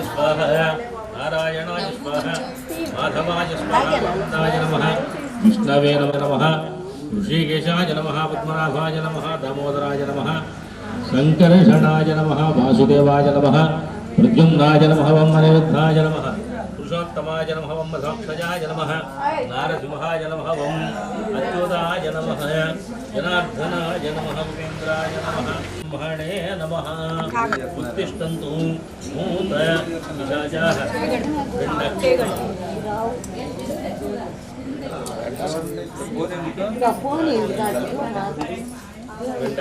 स्वाहा नारायणाय स्वाहा माधवाय स्वाहा गोविन्दाय नमः विष्णवे नमः ऋषिकेशाय नमः पद्मनाभाय नमः दामोदराय नमः शङ्करषणाय नमः वासुदेवाय नमः प्रद्युम्नाय नमः वम्मनिरुद्धाय नमः पुरुषोत्तमाय नमः वम्मसाक्षजाय नमः नारसिंहाय नमः वम् अच्युताय नमः जनार्दनाय नमः भूपेन्द्राय नमः ब्रह्मणे नमः उत्तिष्ठन्तु भूत पिशाचाः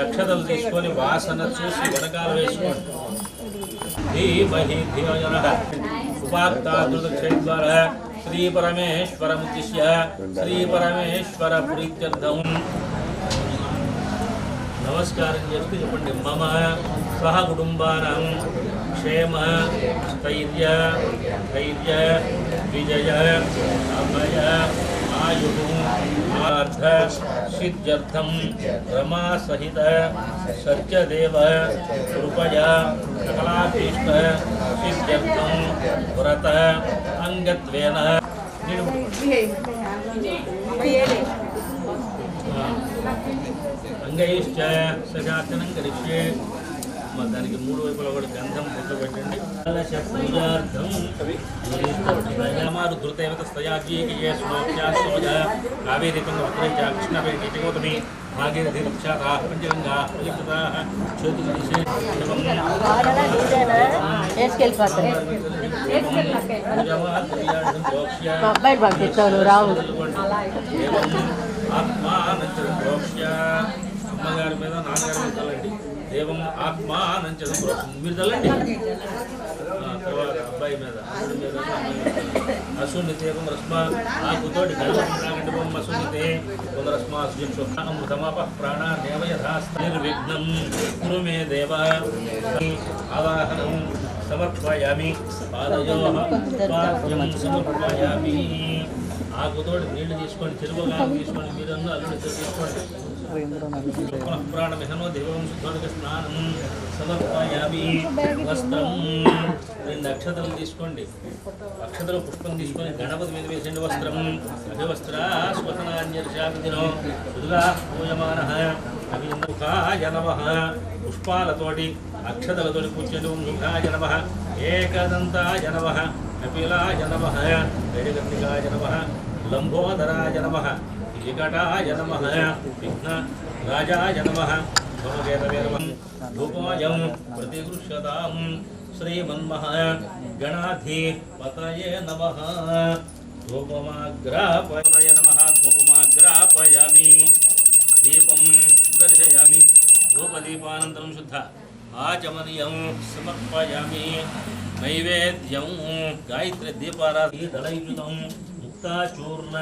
అక్షతలు తీసుకొని వాసన చూసి వెనకాల వేసుకోండి ధీమహి ధియోజనః ఉపాత్తాదృతక్షేత్వర శ్రీ పరమేశ్వరముద్దిశ్య శ్రీ పరమేశ్వర ప్రీత్యర్థం నమస్కారం చేస్తూ చెప్పండి మమ సహ కుటుంబానాం క్షేమ స్థైర్య ధైర్య విజయ అభయ आयु आर्थ सिद्ध्यर्थम रमा सहित सत्यदेव कृपया सकलाभीष्ट सिद्ध्यर्थम व्रत अंगत्वेन अंगैश्च सजातनं करिष्ये దానికి మూడు వైపులా కూడా గంధం పొట్టు పెట్టండి ధృతైవతస్తయాజ్ఞీకయే స్మోక్ష్యాస్మజ కావేరితంగా ఉత్తరైచ కృష్ణవేణీతిగౌతమి భాగీరథి రక్షాతా పంచగంగా ప్రయుక్తాః జ్యోతిర్దిశే అమ్మగారి మీద నాన్నగారి మీద తల్లండి దేవం ఆత్మానంచడం మీరు తల్లండి తర్వాత అబ్బాయి మీద అశూన్య దేవం రస్మ ఆకుతోటి గణపం అశూన్యతే పునరస్మా సుజక్షోమృతమాప ప్రాణాన్నేవ యథాస్థిర్విఘ్నం కురు మే దేవ ఆవాహనం సమర్పయామి పాదయోః పాద్యం సమర్పయామి ఆకుతోటి నీళ్లు తీసుకోండి చెరువుగా తీసుకోండి మీరందరూ అల్లుడి తీసుకోండి ప్రాణమిహనో దేవం శుద్ధోదక స్నానం సమర్పయామి వస్త్రం రెండు అక్షతలు తీసుకోండి అక్షతలు పుష్పం తీసుకొని గణపతి మీద వేసండి వస్త్రం అభివస్త్రాస్వతనాన్యర్షాదినో సుధుగా పూయమానః అభిముఖాయ నమః పుష్పాలతోటి అక్షతలతోటి పూజ్యండి ఓం ముఖాయ నమః ఏకదంతాయ నమః కపిలాయ నమః గజగర్ణికాయ నమః లంబోదరాయ నమః వికటాయ నమః విఘ్న రాజాయ నమః భవకేతవే నమః ధూపోయం ప్రతిగృహ్యతాం శ్రీమన్మః గణాధిపతయే నమః ధూపమాగ్రాపయ నమః ధూపమాగ్రాపయామి దీపం దర్శయామి ధూపదీపానంతరం శుద్ధ ఆచమనీయం సమర్పయామి నైవేద్యం గాయత్రి దీపారాధి దళయుతం చూర్ణ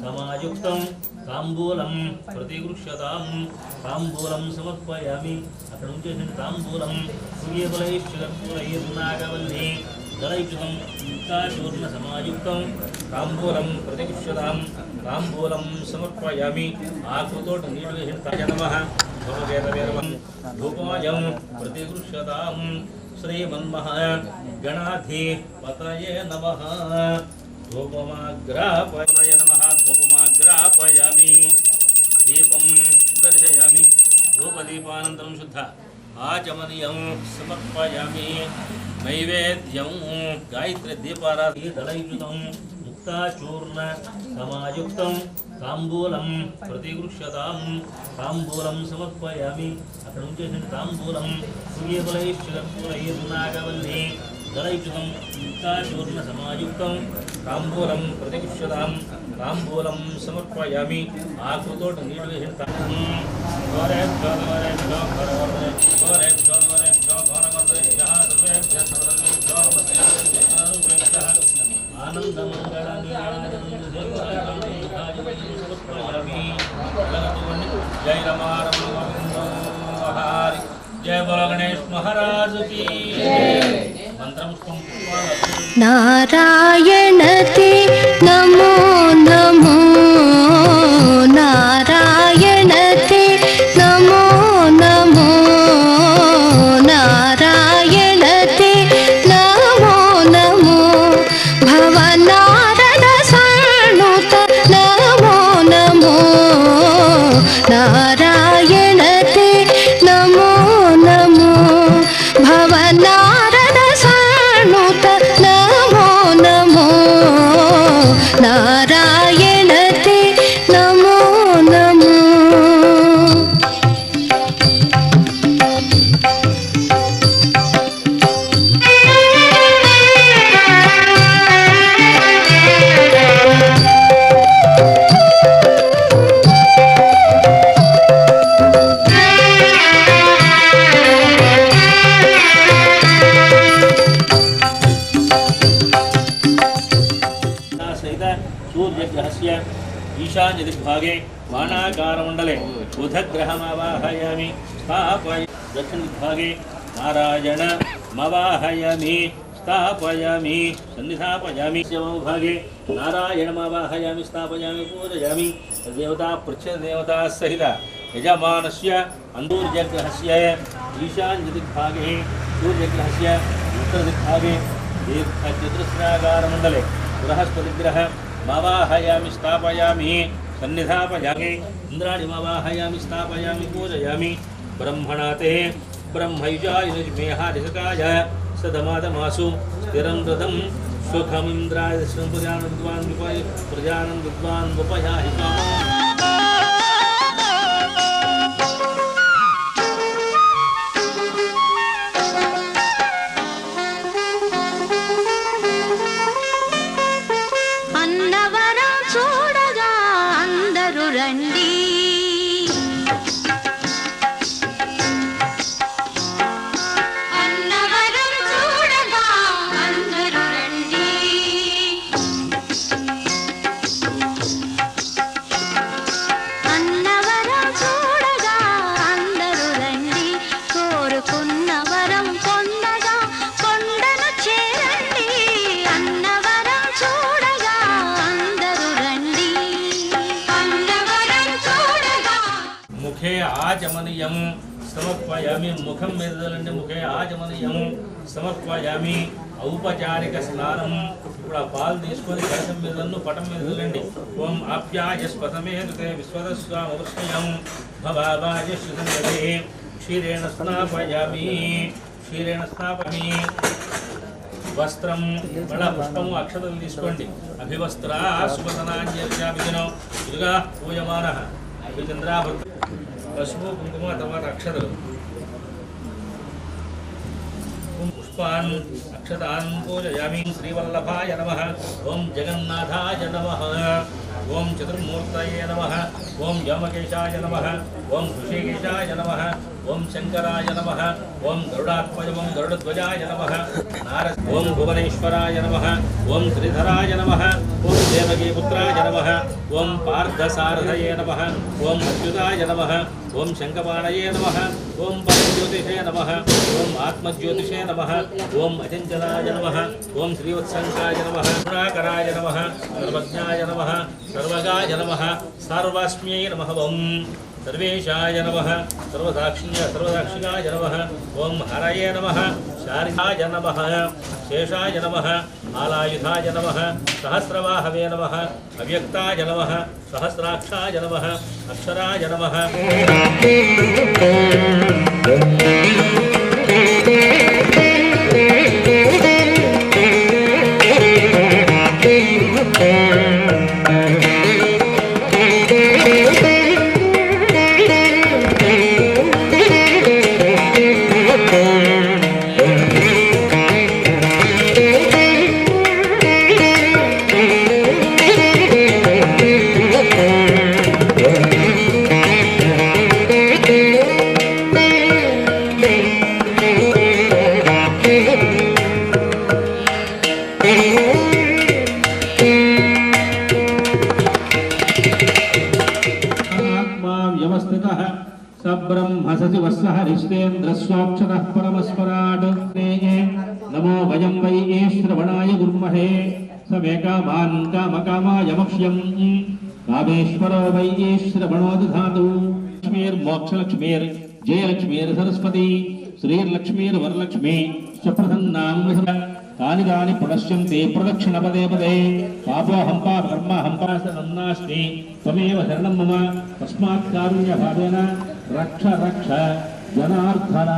సమాయుక్తం తాంబూలం ప్రతిగృహ్యతాం తాంబూలం సమర్పయామి అక్కడ ఉంచేసిన తాంబూలం సూర్యబలైశ్వర్నాగవల్లి దళయుతం చూర్ణ సమాయుక్తం తాంబూలం ప్రతిగృహ్యతాం తాంబూలం సమర్పయామి ఆకుతోటి నీళ్ళు వేసిన తాజ నమః భవకేతవే నమః ధూపోయం ప్రతిగృహ్యతాం శ్రీమన్మః గణాధిపతయే నమః ధూపమాగ్రాపయ నమః ధూపమాగ్రాపయామి దీపం దర్శయామి ధూపదీపానంతరం శుద్ధ ఆచమనీయం సమర్పయామి నైవేద్యం గాయత్రి దీపారాధి దళయుతం ముక్తాచూర్ణ సమాయుక్తం తాంబూలం ప్రతిగృహ్యతాం తాంబూలం సమర్పయామి అక్కడ ఉంచేసిన తాంబూలం సూర్యబలైశ్వర్నాగవల్లి దళయుతం చూర్ణ సమాయుక్తం తాంబూలం ప్రతిగృహ్యతాం తాంబూలం సమర్పయామి ఆకుతోటి నీళ్ళు వేసిన జై రమారమహారి జయ బోలో గణేష్ మహారాజ్ की మంత్రం नारायण ते नमो नमो नारायण ते नमो नमो नारायण ते नमो ఈశాన్య దిగ్భాగే బాణాకారమండలే బుధగ్రహమవాహయామి స్థాపయ దక్షిణ దిగ్భాగే नारायणमवाहयामि स्थापयामि सन्निधापयामि भागे नारायणमवाहयामि स्थापयामि पूजयामि देवता पृच्छदेवता सहित यजमानस्य अन्दूर्यग्रहस्य ईशान्यदिग्भागे सूर्यग्रहस्य उत्तरदिग्भागे दीर्घचतुस्राकारमण्डले बृहस्पतिग्रहमवाहयामि स्थापयामि सन्निधापयामि इन्द्राणिमवाहयामि स्थापयामि पूजयामि ब्रह्मणाते ब्रह्मयुजायुमेहारिषकाय सदमादमासु स्थिरं रथं सुखमिन्द्राय प्रजानं विद्वान् उपयाहि అన్నవరం చూడగా అందరూ రండి मुखे आचमनीयं समर्पयामि मुखं मेदलंडे मुखे आचमनीयं समर्पयामि औपचारिक स्नानं ఇప్పుడు పాలు తీసుకొని కలశం మీదను పటం మీద వెళ్ళండి ఓం ఆప్యాయస్పతమే తే విశ్వదస్వామవృష్ణయం భవావాయ శుద్ధే క్షీరేణ స్నాపయామి వస్త్రం మళ్ళా పుష్పము అక్షతలు తీసుకోండి అభివస్త్రా సుపతనాంజలిజాభిజనో ఇదిగా పూయమానః అభిచంద్రాభృత పసుపు కుంకుమ తర్వాత అక్షతలు पुष्पान् अक्षतान् पूजयामि श्रीवल्लभाय नमः ओं जगन्नाथाय नमः ओं चतुर्मूर्तये नमः ओं व्योमकेशाय नमः ओं ऋषिकेशाय नमः ओं शंकराय नमः ओं गरुडात्मज ओं गरुडध्वजाय नमः ओं भुवनेश्वराय नमः ओं श्रीधराय नमः ओं देवकीपुत्राय नमः ओं पार्थसारथये नमः ओं अच्युताय नमः ओं शंखपाणये नमः ओं परमज्योतिषे नमः ओं आत्मज्योतिषे नमः ओं अचंचलाय नमः ओं श्रीवत्संकाय नमः गुणाकराय नमः सर्वज्ञाय नमः सर्वगाय नमः सर्वस्मै नमः ओं सर्वेशाय नमः सर्वदाक्षिणाय नमः ओं हरये नमः शारिकाय नमः शेषाय नमः आलायुधाय नमः सहस्रवाहवे नमः अव्यक्ताय नमः सहस्राक्षाय नमः अक्षराय नमः हरिश्तेन्द्रस्वाक्षरः परमस्पराट् नमो वयं वै श्रवणाय गुर्महे समेकामान् कामकामाय मक्ष्यं कामेश्वरो वै श्रवणो दधातु लक्ष्मीर्मोक्षलक्ष्मीर् जयलक्ष्मीर् सरस्वती श्रीर्लक्ष्मीर्वरलक्ष्मी स्वप्रसन्नां तानि तानि प्रणश्यन्ते प्रदक्षिणपदे पदे पापोऽहं पापकर्माहं पापनास्मि त्वमेव शरणं मम तस्मात् कारुण्यभावेन रक्ष रक्ष जनार्दन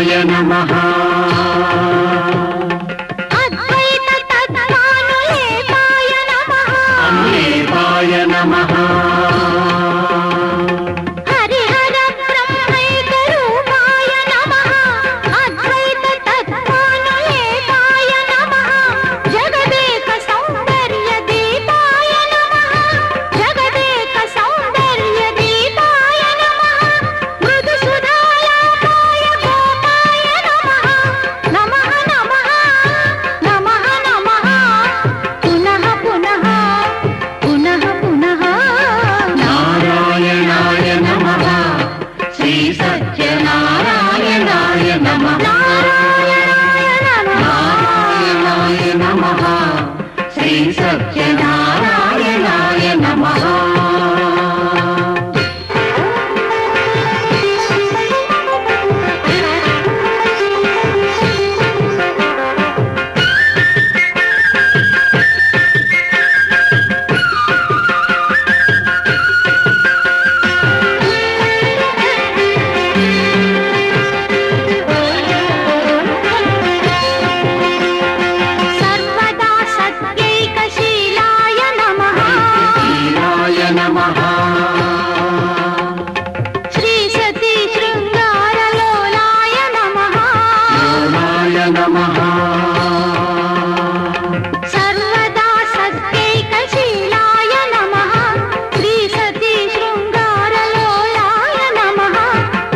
నమః అద్వైత తత్వానులేపాయ నమః అనులేపాయ నమః హరిహర బ్రహ్మైక రూపాయ నమః అద్వైత తత్వానులేపాయ నమః జగదేక సౌందర్య దీపాయ నమః జగదేక సౌందర్య దీపాయ నమః మృదు సుధాలాపాయ గోపాయ నమః నమః నమః నమః నమః పునః పునః పునః పునః నారాయణాయ నమః శ్రీ సత్యనారాయణాయ నమః నారాయణాయ నమః శ్రీ సత్యనారాయణాయ నమః సర్వదా సత్యైకశీలాయ నమః శీలాయ నమః శ్రీ సతీ శృంగారలోలాయ నమః లోలాయ నమః సర్వదా సత్యైకశీలాయ నమః శ్రీ సతీ శృంగారలోలాయ నమః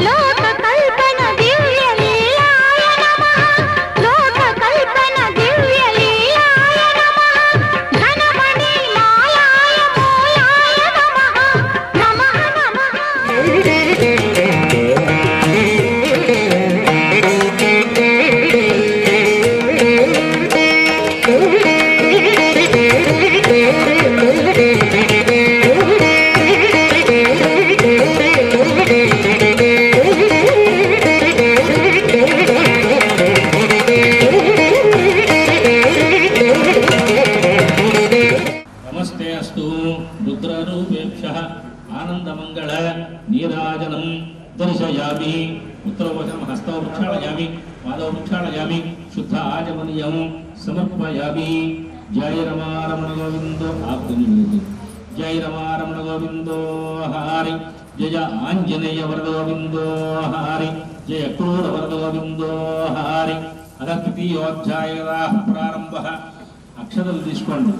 లోకకల్పన దివ్యలీలాయ నమః లోకకల్పన దివ్యలీలాయ నమః ఘనమణి మాలాయ మూలాయ నమః నమః నమస్తే అస్తు రుద్రరూపేభ్యః ఆనందమంగళ నీరాజనం దర్శయామి ఉత్తరవచనం హస్తౌ ప్రక్షాళయామి పాదౌ ప్రక్షాళయామి శుద్ధ ఆచమనీయం సమర్పయామి జయ రమారమణ గోవిందో ఆప్తుని జయ రమారమణ గోవిందో హరి జయ ఆంజనేయ వరద గోవిందో హరి జయ క్రూర వరద గోవిందో హరి అద తృతీయోధ్యాయ ప్రారంభ అక్షతలు తీసుకోండి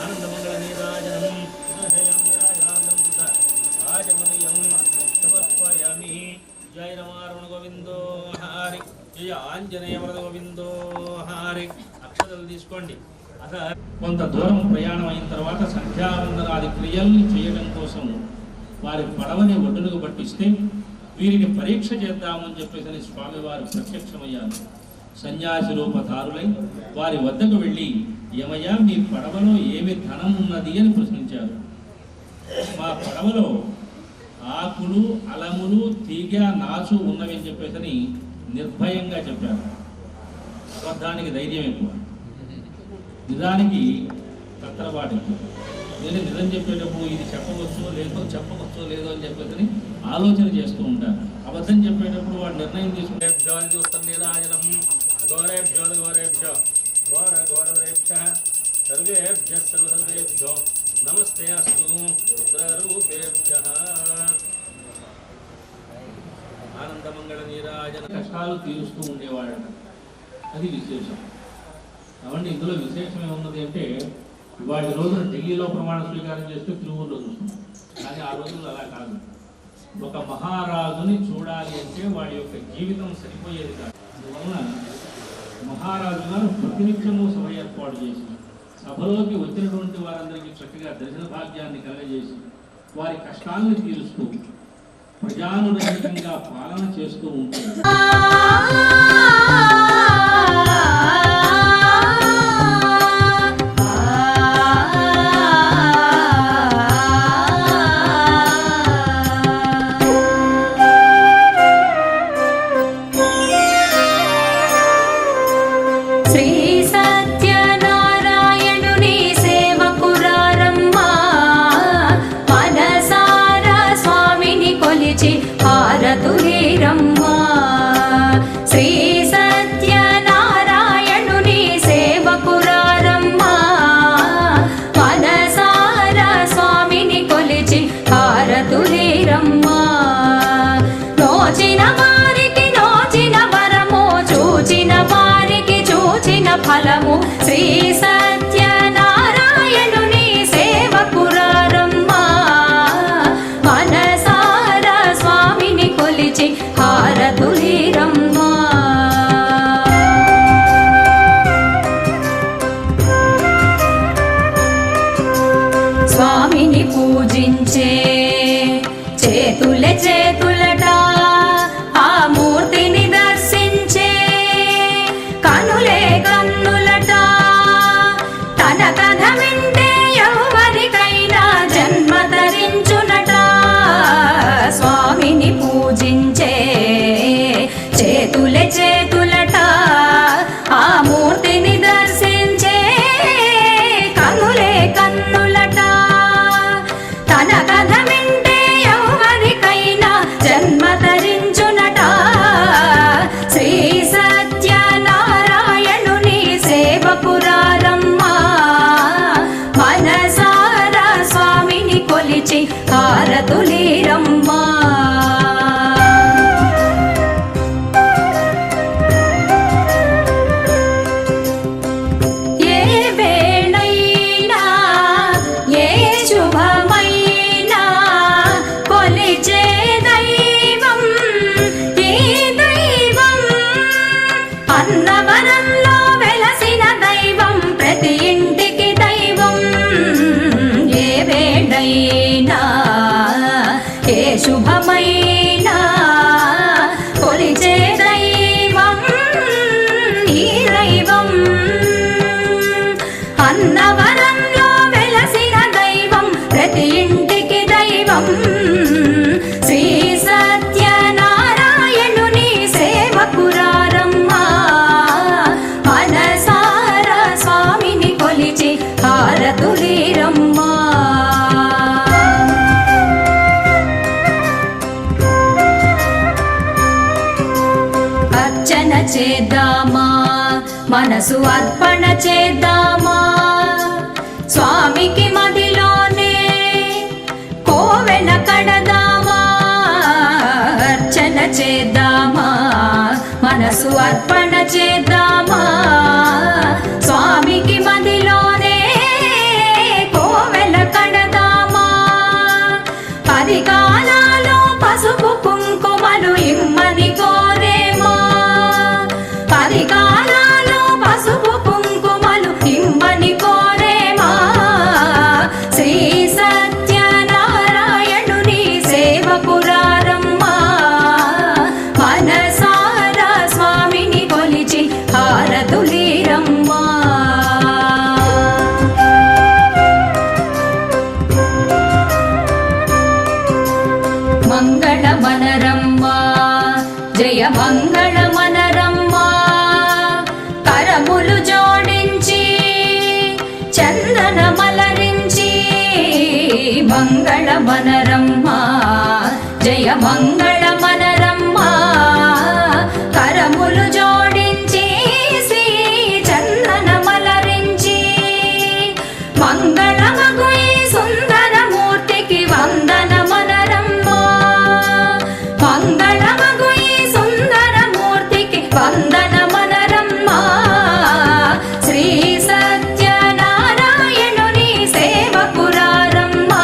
ఆనందమంగళ నీరాజనం రాజమనీయం సమర్పయామి జయ రమారమణ గోవిందో హరి జయ ఆంజనేయ వరద గోవిందో హరి అక్షతలు తీసుకోండి అద కొంత దూరం ప్రయాణం అయిన తర్వాత సంధ్యావందనాది క్రియల్ని చేయడం కోసం వారి పడవని ఒడ్డునకు పట్టిస్తే వీరిని పరీక్ష చేద్దామని చెప్పేసి స్వామివారు ప్రత్యక్షమయ్యారు. సన్యాసి రూపధారులై వారి వద్దకు వెళ్ళి ఏమయ్యా మీ పడవలో ఏమి ధనం ఉన్నది అని ప్రశ్నించారు. మా పడవలో ఆకులు అలములు తీగ నాచు ఉన్నవి అని చెప్పేసి నిర్భయంగా చెప్పారు. అబద్ధానికి ధైర్యం ఎక్కువ, నిజానికి కత్తరబాటు ఎక్కువ. నేను నిజం చెప్పేటప్పుడు ఇది చెప్పవచ్చో లేదో అని చెప్పేసి ఆలోచన చేస్తూ ఉంటారు. అబద్ధం చెప్పేటప్పుడు వాడు నిర్ణయం తీసుకుంటే నీరాజనం ఘోరేభ్యో ఘోరేభ్యో ఘోర ఘోరేభ్య సర్వేభ్య సర్వేభ్యో నమస్తే అస్తు రుద్రరూపేభ్య. ఆనందమంగళ నీరాజన కష్టాలు తీరుస్తూ ఉండేవాడట, అది విశేషం. కాబట్టి ఇందులో విశేషం ఏమున్నది అంటే ఇవాళ రోజున ఢిల్లీలో ప్రమాణ స్వీకారం చేస్తూ తిరుమలలో చూస్తున్నాం. కానీ ఆ రోజుల్లో అలా కాదు. ఒక మహారాజుని చూడాలి అంటే వాడి యొక్క జీవితం సరిపోయేది కాదు. అందువలన మహారాజు గారు ప్రతినిత్యము సభ ఏర్పాటు చేసి సభలోకి వచ్చినటువంటి వారందరికీ చక్కగా దర్శన భాగ్యాన్ని కలగజేసి వారి కష్టాలను తీరుస్తూ ప్రజానురంజకంగా పాలన చేస్తూ ఉంటుంది. శ్రీ సత్యనారాయణుని సేవకురా శ్రీ సత్యనారాయణుని సేవకురారమ్మా మనసారా స్వామిని కొలిచి హారతులీరమ్మా స్వామిని పూజించే చేతులే చేతులట ఆ మూర్తిని దర్శించే కనులే కన్నులట తన కథ వింటే ఎవరికైనా జన్మ ధరించునట స్వామిని పూజించే చేతులే చేతులట ఆ మూర్తిని దర్శించే కనులే కన్నులట తన కథ వింటే ఎవరికైనా జన్మ ధరించునట శ్రీ సత్యనారాయణుని సేవకురారమ్మా మనసారా స్వామిని కొలిచి హారతులీరమ్మా ఏ వేళైనా ఏ శుభమైనా కొలిచే దైవం ఈ దైవం అన్నవరంలో వెలసిన దైవం ప్రతి ఇంటికి దైవం ఏ వేళైనా ఏ శుభమైనా కొలిచే దైవం ఈ దైవం అన్నవరంలో వెలసిన దైవం ప్రతి ఇంటికి దైవం శ్రీ సత్యనారాయణుని సేవకురారమ్మా మనసారా స్వామిని కొలిచి హారతులీరమ్మా అర్చన చేద్దామా మనసు అర్పణ చేద్దామా స్వామికి మదిలోనే కోవెన కడదామా అర్చన చేద్దామా మనసు అర్పణ చేద్దామా స్వామికి మదిలోనే కోవెల కడదామా 10 కాలాలు పసుపు కుంకుమలు ఇమ్మని కోరేమా 10 కాలాలు పసుపు కుంకుమలు ఇమ్మని కోరేమా శ్రీ సత్యనారాయణుని సేవకురారమ్మా మనసారా స్వామిని కొలిచి హారతులీరమ్మా మంగళమనరమ్మా జయ మంగళమనరమ్మా కరములు జోడించి చందనమలరించి మంగళమనరమ్మా జయ మంగళమనరమ్మా కరములు జోడించి శ్రీ చందనమలరించి మంగళమగు ఈ సుందరమూర్తికి వందనమనరమ్మా మంగళమగు ఈ సుందరమూర్తికి వందనమనరమ్మా శ్రీ సత్యనారాయణుని సేవకురారమ్మా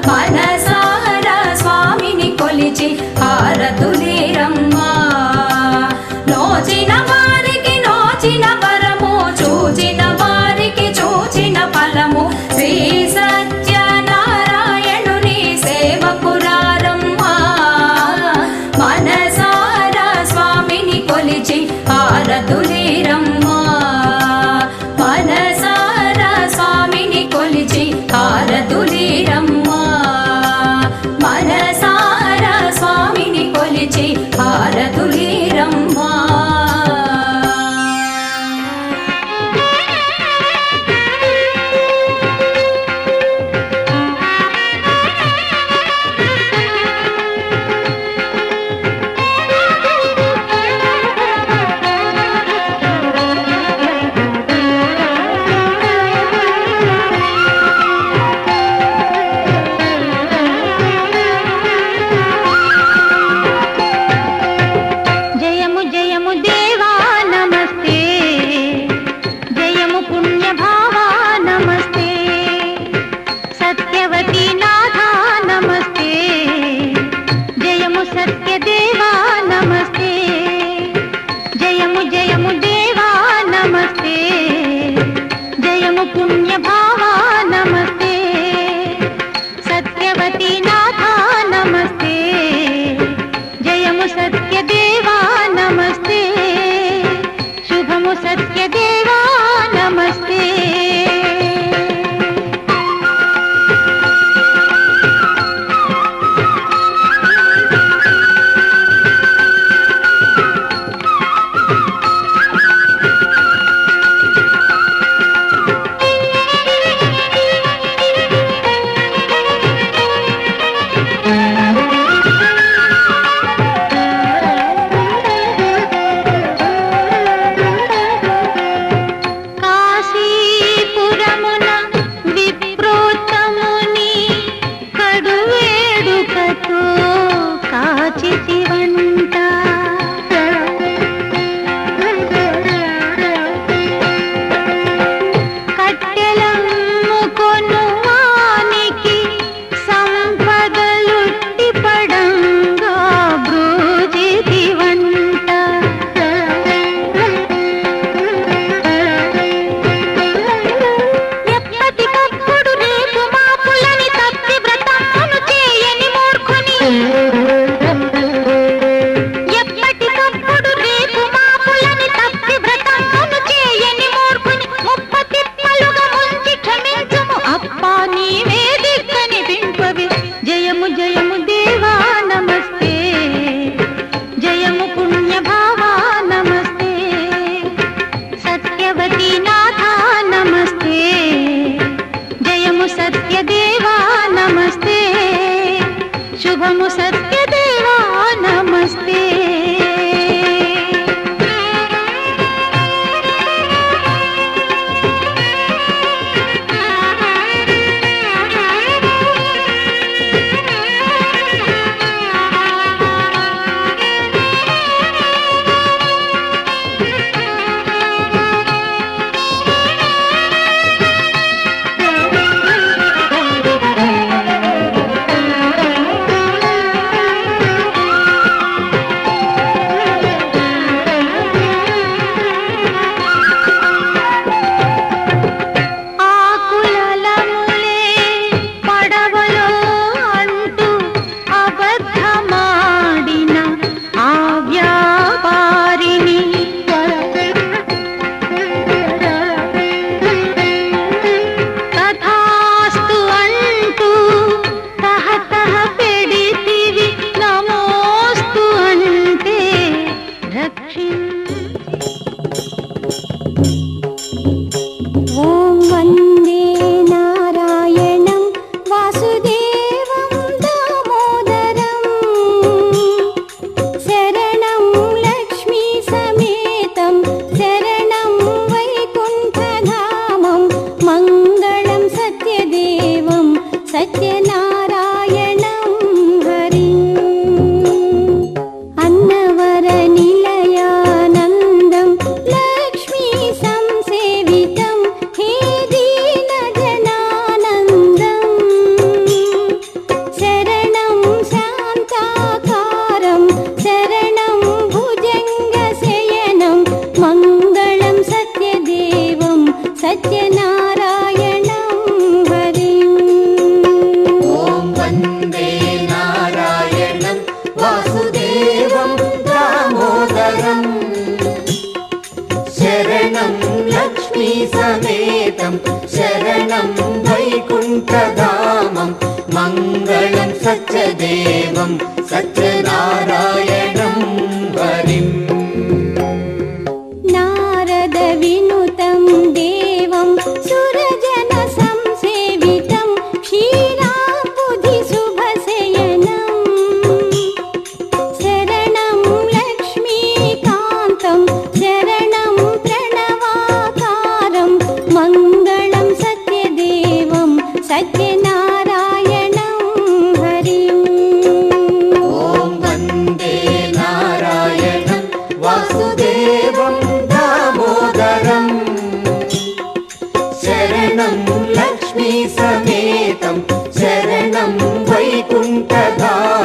మనసారా స్వామిని కొలి దైవము సత్యదేవా నమస్తే. ఓం వందే నారాయణం వాసుదేవం దామోదరం శరణం లక్ష్మీ సమేతం శరణం వైకుంఠధామం మంగళం సత్యదేవం సత్యనారాయణం హరిం అన్నవర నిలయానందం లక్ష్మీ సంసేవితం హే దీన జనానందం శరణం శాంతాకారం శరణం భుజంగశయనం మంగళం సత్యదేవం సత్యనారాయణం హరిం ఓం వందే నారాయణం వాసుదేవం దామోదరం శరణం లక్ష్మీ సమేతం శరణం వైకుంఠధామం మంగళం సత్యదేవం సత్యనారాయణం హరిం నారద వినుతం దేవం సురజన సంసేవితం క్షీరాబుధి శుభశయనం శరణం లక్ష్మీకాంతం శరణం ప్రణవాకారం మంగళం సత్యదేవం సత్యనారాయణం హరిం ఓం వందే నారాయణం వాసుదేవం దామోదరం శరణం లక్ష్మీ సమేతం శరణం వైకుంఠధామం